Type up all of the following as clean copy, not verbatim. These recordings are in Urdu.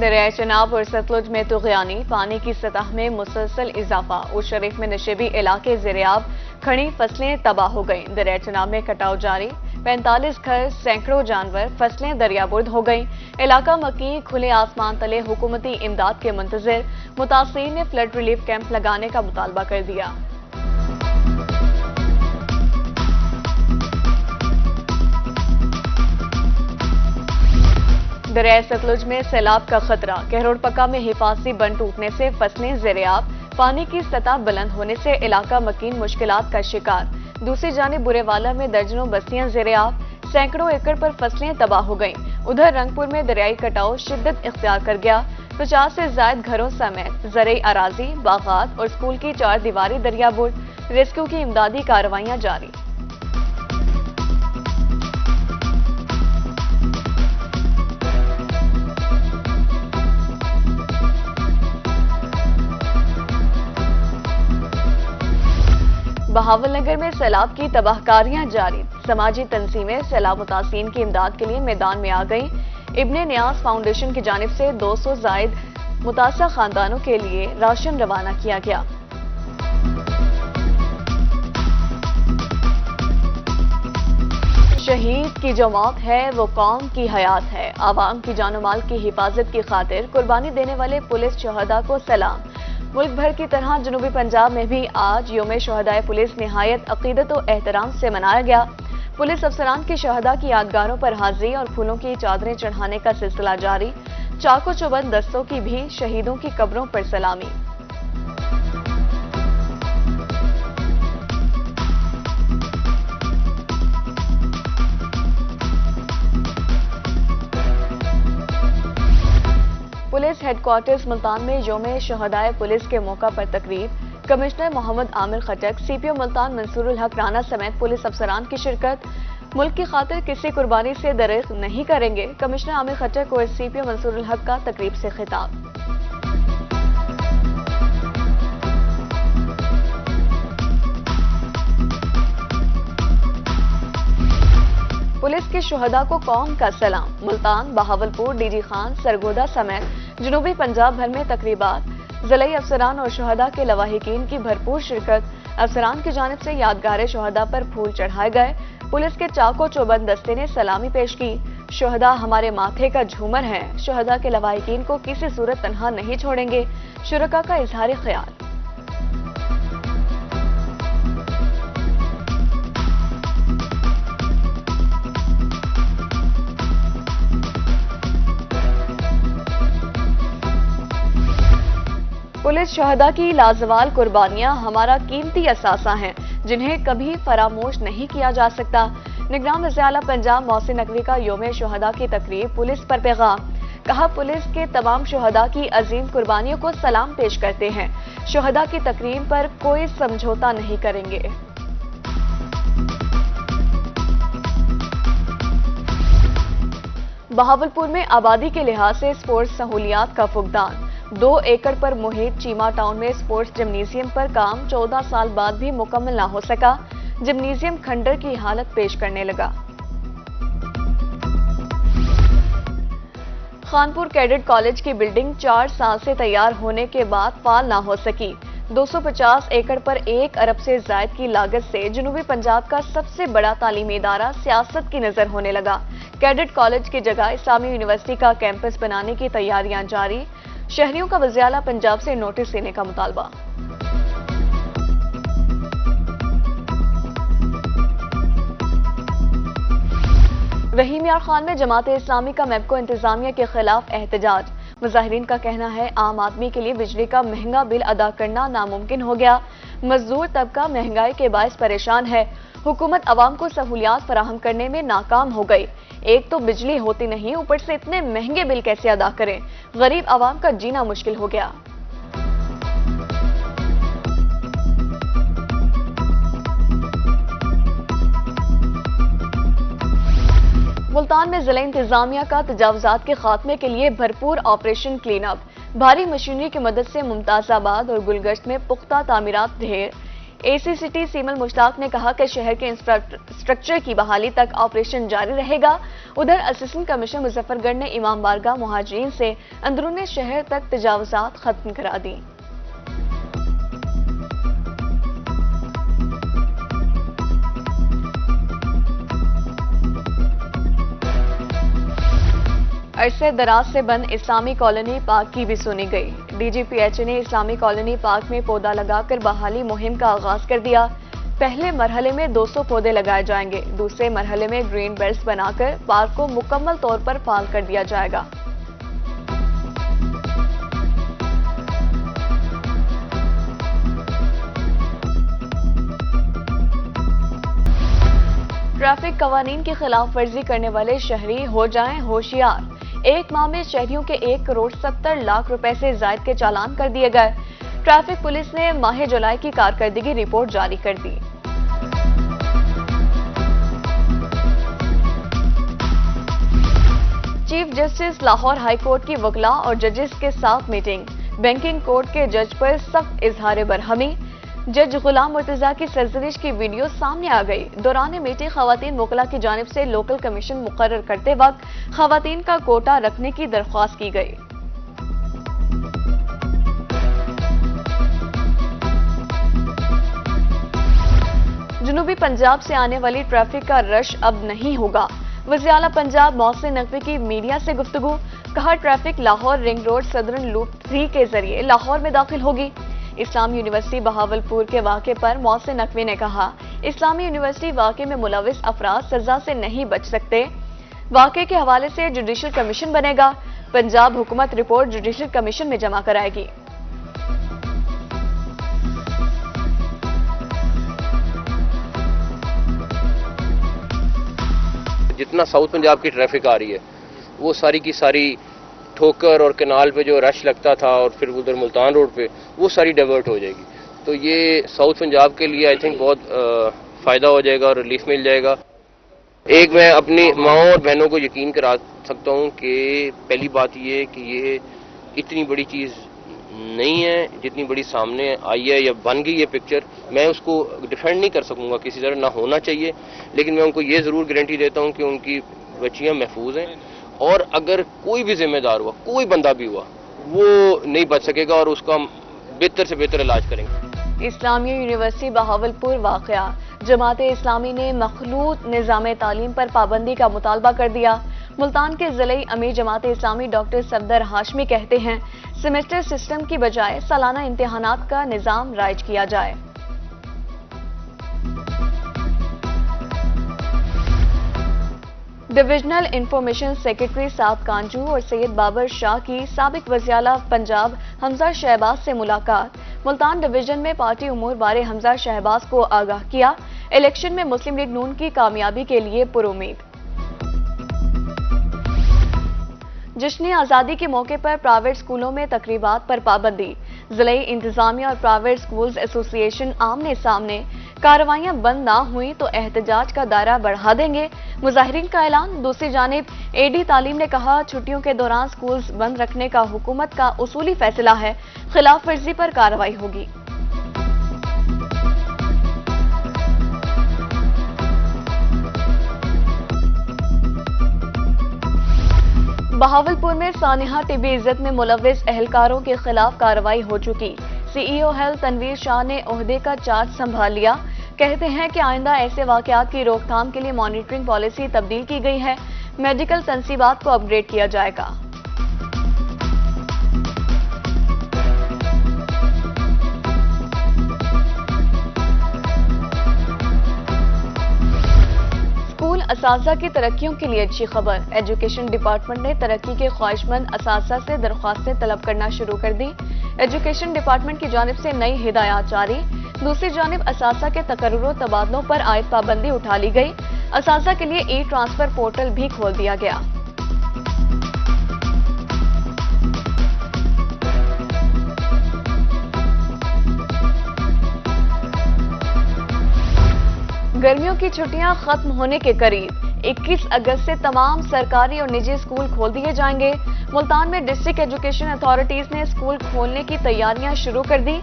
دریائے چناب اور ستلج میں طغیانی، پانی کی سطح میں مسلسل اضافہ، اس شریف میں نشیبی علاقے زیریاب، کھڑی فصلیں تباہ ہو گئیں۔ دریائے چناب میں کٹاؤ جاری، 45 گھر، سینکڑوں جانور، فصلیں دریابرد ہو گئیں۔ علاقہ مکی کھلے آسمان تلے حکومتی امداد کے منتظر، متاثرین نے فلڈ ریلیف کیمپ لگانے کا مطالبہ کر دیا۔ دریائے ستلج میں سیلاب کا خطرہ، کہروڑ پکا میں حفاظتی بند ٹوٹنے سے فصلیں زیریاب، پانی کی سطح بلند ہونے سے علاقہ مکین مشکلات کا شکار۔ دوسری جانب برے والا میں درجنوں بستیاں زیریاب، سینکڑوں ایکڑ پر فصلیں تباہ ہو گئیں۔ ادھر رنگ پور میں دریائی کٹاؤ شدت اختیار کر گیا، 50 سے زائد گھروں سمیت زرعی اراضی، باغات اور اسکول کی 4 دیواری دریابرد، ریسکیو کی امدادی کارروائیاں جاری۔ بہاول نگر میں سیلاب کی تباہ کاریاں جاری، سماجی تنظیمیں سیلاب متاثرین کی امداد کے لیے میدان میں آ گئیں۔ ابن نیاز فاؤنڈیشن کی جانب سے 200 زائد متاثرہ خاندانوں کے لیے راشن روانہ کیا گیا۔ شہید کی جو موت ہے وہ قوم کی حیات ہے، عوام کی جان و مال کی حفاظت کی خاطر قربانی دینے والے پولیس شہداء کو سلام۔ ملک بھر کی طرح جنوبی پنجاب میں بھی آج یوم شہدائے پولیس نہایت عقیدت و احترام سے منایا گیا۔ پولیس افسران کی شہداء کی یادگاروں پر حاضری اور پھولوں کی چادریں چڑھانے کا سلسلہ جاری، چاق و چوبند دستوں کی بھی شہیدوں کی قبروں پر سلامی۔ پولیس ہیڈ کوارٹرز ملتان میں یوم شہدائے پولیس کے موقع پر تقریب، کمشنر محمد عامر خٹک، سی پی او ملتان منصور الحق رانا سمیت پولیس افسران کی شرکت۔ ملک کی خاطر کسی قربانی سے دریغ نہیں کریں گے، کمشنر عامر خٹک اور سی پی او منصور الحق کا تقریب سے خطاب۔ پولیس کے شہداء کو قوم کا سلام، ملتان، بہاولپور، ڈی جی خان، سرگودا سمیت جنوبی پنجاب بھر میں تقریبات، ضلعی افسران اور شہداء کے لواحقین کی بھرپور شرکت۔ افسران کی جانب سے یادگار شہداء پر پھول چڑھائے گئے، پولیس کے چاق و چوبند دستے نے سلامی پیش کی۔ شہداء ہمارے ماتھے کا جھومر ہیں، شہداء کے لواحقین کو کسی صورت تنہا نہیں چھوڑیں گے، شرکاء کا اظہار خیال۔ پولیس شہداء کی لازوال قربانیاں ہمارا قیمتی اثاثہ ہیں، جنہیں کبھی فراموش نہیں کیا جا سکتا۔ نگراں وزیر اعلیٰ پنجاب محسن نقوی کا یوم شہداء کی تقریب، پولیس پر پیغام، کہا پولیس کے تمام شہداء کی عظیم قربانیوں کو سلام پیش کرتے ہیں، شہداء کی تکریم پر کوئی سمجھوتا نہیں کریں گے۔ بہاولپور میں آبادی کے لحاظ سے اسپورٹس سہولیات کا فقدان، 2 ایکڑ پر محیط چیما ٹاؤن میں اسپورٹس جمنیزیم پر کام 14 سال بعد بھی مکمل نہ ہو سکا، جمنیزیم کھنڈر کی حالت پیش کرنے لگا۔ خانپور کیڈٹ کالج کی بلڈنگ 4 سال سے تیار ہونے کے بعد فعال نہ ہو سکی، 250 ایکڑ پر 1 ارب سے زائد کی لاگت سے جنوبی پنجاب کا سب سے بڑا تعلیمی ادارہ سیاست کی نظر ہونے لگا۔ کیڈٹ کالج کی جگہ اسلامی یونیورسٹی کا کیمپس بنانے کی تیاریاں جاری، شہریوں کا وزیر اعلیٰ پنجاب سے نوٹس دینے کا مطالبہ۔ رحیم یار خان میں جماعت اسلامی کا میپکو انتظامیہ کے خلاف احتجاج، مظاہرین کا کہنا ہے عام آدمی کے لیے بجلی کا مہنگا بل ادا کرنا ناممکن ہو گیا، مزدور طبقہ مہنگائی کے باعث پریشان ہے، حکومت عوام کو سہولیات فراہم کرنے میں ناکام ہو گئی، ایک تو بجلی ہوتی نہیں، اوپر سے اتنے مہنگے بل کیسے ادا کریں، غریب عوام کا جینا مشکل ہو گیا۔ ملتان میں ضلع انتظامیہ کا تجاوزات کے خاتمے کے لیے بھرپور آپریشن کلین اپ، بھاری مشینری کی مدد سے ممتاز آباد اور گلگشت میں پختہ تعمیرات ڈھیر، ACCT سیمل مشتاق نے کہا کہ شہر کے انفراسٹرکچر کی بحالی تک آپریشن جاری رہے گا۔ ادھر اسسٹنٹ کمشنر مظفر گڑھ نے امام بارگاہ مہاجرین سے اندرون شہر تک تجاوزات ختم کرا دی۔ عرصے دراز سے بند اسلامی کالونی پارک کی بھی سنی گئی۔ DGPH نے اسلامی کالونی پارک میں پودا لگا کر بحالی مہم کا آغاز کر دیا۔ پہلے مرحلے میں 200 پودے لگائے جائیں گے، دوسرے مرحلے میں گرین بیلٹس بنا کر پارک کو مکمل طور پر فعال کر دیا جائے گا۔ ٹریفک قوانین کی خلاف ورزی کرنے والے شہری ہو جائیں ہوشیار۔ ایک ماہ میں شہریوں کے 1,70,00,000 روپے سے زائد کے چالان کر دیے گئے۔ ٹریفک پولیس نے ماہ جولائی کی کارکردگی رپورٹ جاری کر دی۔ Chief justice Lahore high court کی وکلاء اور ججز کے ساتھ میٹنگ۔ بینکنگ کورٹ کے جج پر سخت اظہار برہمی۔ جج غلام مرتضیٰ کی سرزنش کی ویڈیو سامنے آ گئی۔ دوران میٹنگ خواتین وکلاء کی جانب سے لوکل کمیشن مقرر کرتے وقت خواتین کا کوٹا رکھنے کی درخواست کی گئی۔ جنوبی پنجاب سے آنے والی ٹریفک کا رش اب نہیں ہوگا۔ وزیر اعلیٰ پنجاب محسن نقوی کی میڈیا سے گفتگو، کہا traffic Lahore ring road southern loop 3 کے ذریعے لاہور میں داخل ہوگی۔ اسلامی یونیورسٹی بہاولپور کے واقعے پر محسن نقوی نے کہا، اسلامی یونیورسٹی واقعے میں ملوث افراد سزا سے نہیں بچ سکتے۔ واقعے کے حوالے سے جوڈیشل کمیشن بنے گا۔ پنجاب حکومت رپورٹ جوڈیشل کمیشن میں جمع کرائے گی۔ جتنا ساؤتھ پنجاب کی ٹریفک آ رہی ہے وہ ساری کی ساری ٹھوکر اور کنال پہ جو رش لگتا تھا اور پھر ادھر ملتان روڈ پہ وہ ساری ڈائیورٹ ہو جائے گی، تو یہ ساؤتھ پنجاب کے لیے آئی تھنک بہت فائدہ ہو جائے گا اور ریلیف مل جائے گا۔ ایک میں اپنی ماؤں اور بہنوں کو یقین کرا سکتا ہوں کہ پہلی بات یہ کہ یہ اتنی بڑی چیز نہیں ہے جتنی بڑی سامنے آئی ہے یا بن گئی ہے پکچر۔ میں اس کو ڈیفینڈ نہیں کر سکوں گا کسی طرح، نہ ہونا چاہیے، لیکن میں ان کو یہ ضرور گارنٹی دیتا ہوں کہ ان کی بچیاں محفوظ ہیں، اور اگر کوئی بھی ذمہ دار ہوا، کوئی بندہ بھی ہوا، وہ نہیں بچ سکے گا اور اس کا بہتر سے بہتر علاج کریں گے۔ اسلامیہ یونیورسٹی بہاولپور واقعہ، جماعت اسلامی نے مخلوط نظام تعلیم پر پابندی کا مطالبہ کر دیا۔ ملتان کے ضلعی امیر جماعت اسلامی ڈاکٹر صفدر ہاشمی کہتے ہیں، سیمسٹر سسٹم کی بجائے سالانہ امتحانات کا نظام رائج کیا جائے۔ ڈویژنل انفارمیشن سیکرٹری سعد کانجو اور سید بابر شاہ کی سابق وزیر اعلیٰ پنجاب حمزہ شہباز سے ملاقات۔ ملتان ڈویژن میں پارٹی امور بارے حمزہ شہباز کو آگاہ کیا۔ الیکشن میں مسلم لیگ نون کی کامیابی کے لیے پرامید۔ جشن آزادی کے موقع پر پرائیویٹ اسکولوں میں تقریبات پر پابندی۔ ضلعی انتظامیہ اور پرائیویٹ اسکولز ایسوسی ایشن آمنے سامنے، کارروائیاں بند نہ ہوئیں تو احتجاج کا دائرہ بڑھا دیں گے، مظاہرین کا اعلان۔ دوسری جانب AD تعلیم نے کہا، چھٹیوں کے دوران اسکولز بند رکھنے کا حکومت کا اصولی فیصلہ ہے، خلاف ورزی پر کارروائی ہوگی۔ بہاولپور میں سانحہ طبی عزت میں ملوث اہلکاروں کے خلاف کارروائی ہو چکی۔ CEO ہیلتھ تنویر شاہ نے عہدے کا چارج سنبھال لیا۔ کہتے ہیں کہ آئندہ ایسے واقعات کی روک تھام کے لیے مانیٹرنگ پالیسی تبدیل کی گئی ہے، میڈیکل تنصیبات کو اپ گریڈ کیا جائے گا۔ اسکول اساتذہ کی ترقیوں کے لیے اچھی خبر، ایجوکیشن ڈپارٹمنٹ نے ترقی کے خواہش مند اساتذہ سے درخواستیں طلب کرنا شروع کر دی۔ ایجوکیشن ڈپارٹمنٹ کی جانب سے نئی ہدایات جاری۔ دوسری جانب اساتذہ کے تقرروں تبادلوں پر عائد پابندی اٹھا لی گئی۔ اساتذہ کے لیے ٹرانسفر پورٹل بھی کھول دیا گیا۔ گرمیوں کی چھٹیاں ختم ہونے کے قریب 21 اگست سے تمام سرکاری اور نجی اسکول کھول دیے جائیں گے۔ ملتان میں ڈسٹرکٹ ایجوکیشن اتھارٹیز نے اسکول کھولنے کی تیاریاں شروع کر دی۔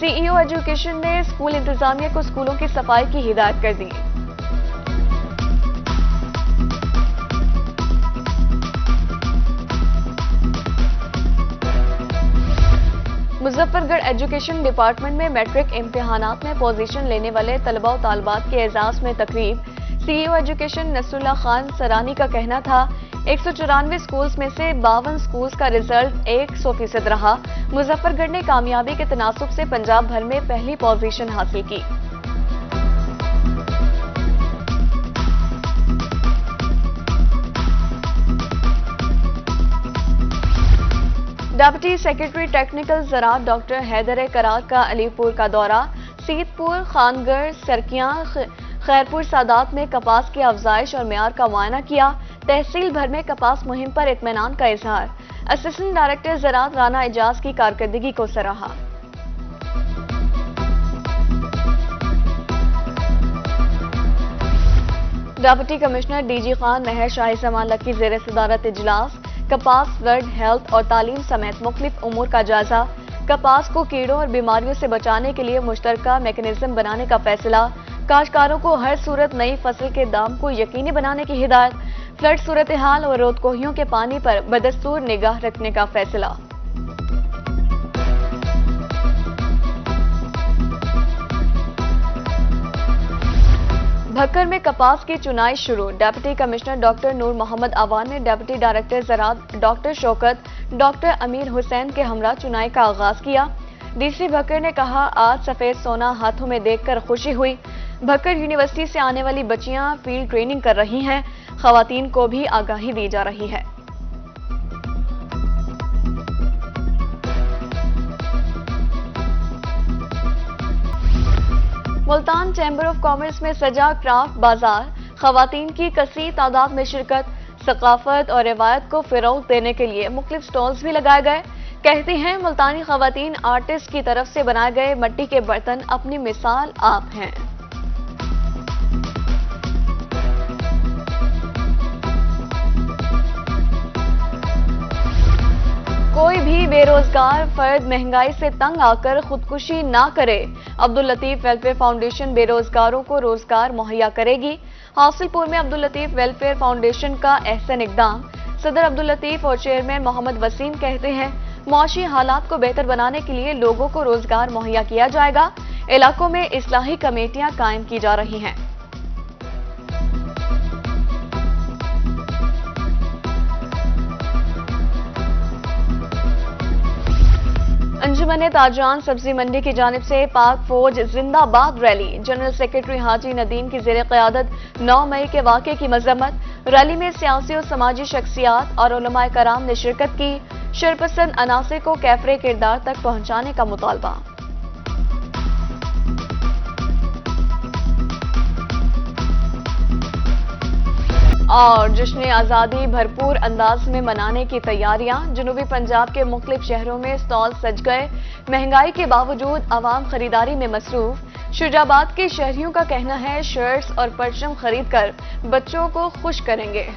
سی ای او ایجوکیشن نے اسکول انتظامیہ کو اسکولوں کی صفائی کی ہدایت کر دی۔ مظفر گڑھ ایجوکیشن ڈپارٹمنٹ میں میٹرک امتحانات میں پوزیشن لینے والے طلباء و طالبات کے اعزاز میں تقریب۔ سی ای او ایجوکیشن نصر اللہ خان سرانی کا کہنا تھا 194 سکولز میں سے 52 سکولز کا رزلٹ 100% رہا۔ مظفر گڑھ نے کامیابی کے تناسب سے پنجاب بھر میں پہلی پوزیشن حاصل کی۔ ڈپٹی سیکرٹری ٹیکنیکل زراعت ڈاکٹر حیدر کرار کا علی پور کا دورہ۔ سید پور، خانگڑھ، سرکیاں، خیرپور سادات میں کپاس کی افزائش اور معیار کا معائنہ کیا۔ تحصیل بھر میں کپاس مہم پر اطمینان کا اظہار۔ اسسٹنٹ ڈائریکٹر زراعت رانا اعجاز کی کارکردگی کو سراہا۔ Deputy commissioner D G Khan مہر شاہی سمانلک کی زیر صدارت اجلاس۔ کپاس، فلڈ، ہیلتھ اور تعلیم سمیت مختلف امور کا جائزہ۔ کپاس کو کیڑوں اور بیماریوں سے بچانے کے لیے مشترکہ میکینزم بنانے کا فیصلہ۔ کاشتکاروں کو ہر صورت نئی فصل کے دام کو یقینی بنانے کی ہدایت۔ فلڈ صورتحال اور رودکوہیوں کے پانی پر بدستور نگاہ رکھنے کا فیصلہ۔ بھکر میں کپاس کی چنائی شروع۔ ڈپٹی کمشنر ڈاکٹر نور محمد عوان نے ڈپٹی ڈائریکٹر زراعت ڈاکٹر شوکت، ڈاکٹر امیر حسین کے ہمراہ چنائی کا آغاز کیا۔ ڈی سی بھکر نے کہا، آج سفید سونا ہاتھوں میں دیکھ کر خوشی ہوئی۔ بھکر یونیورسٹی سے آنے والی بچیاں فیلڈ ٹریننگ کر رہی ہیں، خواتین کو بھی آگاہی دی جا رہی ہے۔ ملتان چیمبر آف کامرس میں سجا کرافٹ بازار، خواتین کی کثیر تعداد میں شرکت۔ ثقافت اور روایت کو فروغ دینے کے لیے مختلف سٹالز بھی لگائے گئے۔ کہتی ہیں ملتانی خواتین آرٹسٹ کی طرف سے بنائے گئے مٹی کے برتن اپنی مثال آپ ہیں۔ کوئی بھی بے روزگار فرد مہنگائی سے تنگ آ کر خودکشی نہ کرے۔ عبداللطیف ویلفیئر فاؤنڈیشن بے روزگاروں کو روزگار مہیا کرے گی۔ حاصل پور میں عبداللطیف ویلفیئر فاؤنڈیشن کا احسن اقدام۔ صدر عبداللطیف اور چیئرمین محمد وسیم کہتے ہیں، معاشی حالات کو بہتر بنانے کے لیے لوگوں کو روزگار مہیا کیا جائے گا۔ علاقوں میں اصلاحی کمیٹیاں قائم کی جا رہی ہیں۔ انجمن تاجران سبزی منڈی کی جانب سے پاک فوج زندہ باد ریلی۔ جنرل سیکرٹری حاجی ندیم کی زیر قیادت 9 مئی کے واقعے کی مذمت۔ ریلی میں سیاسی اور سماجی شخصیات اور علماء کرام نے شرکت کی۔ شرپسند عناصر کو کیفر کردار تک پہنچانے کا مطالبہ۔ اور جشن آزادی بھرپور انداز میں منانے کی تیاریاں۔ جنوبی پنجاب کے مختلف شہروں میں سٹال سج گئے۔ مہنگائی کے باوجود عوام خریداری میں مصروف۔ شجاع آباد کے شہریوں کا کہنا ہے، شرٹس اور پرچم خرید کر بچوں کو خوش کریں گے۔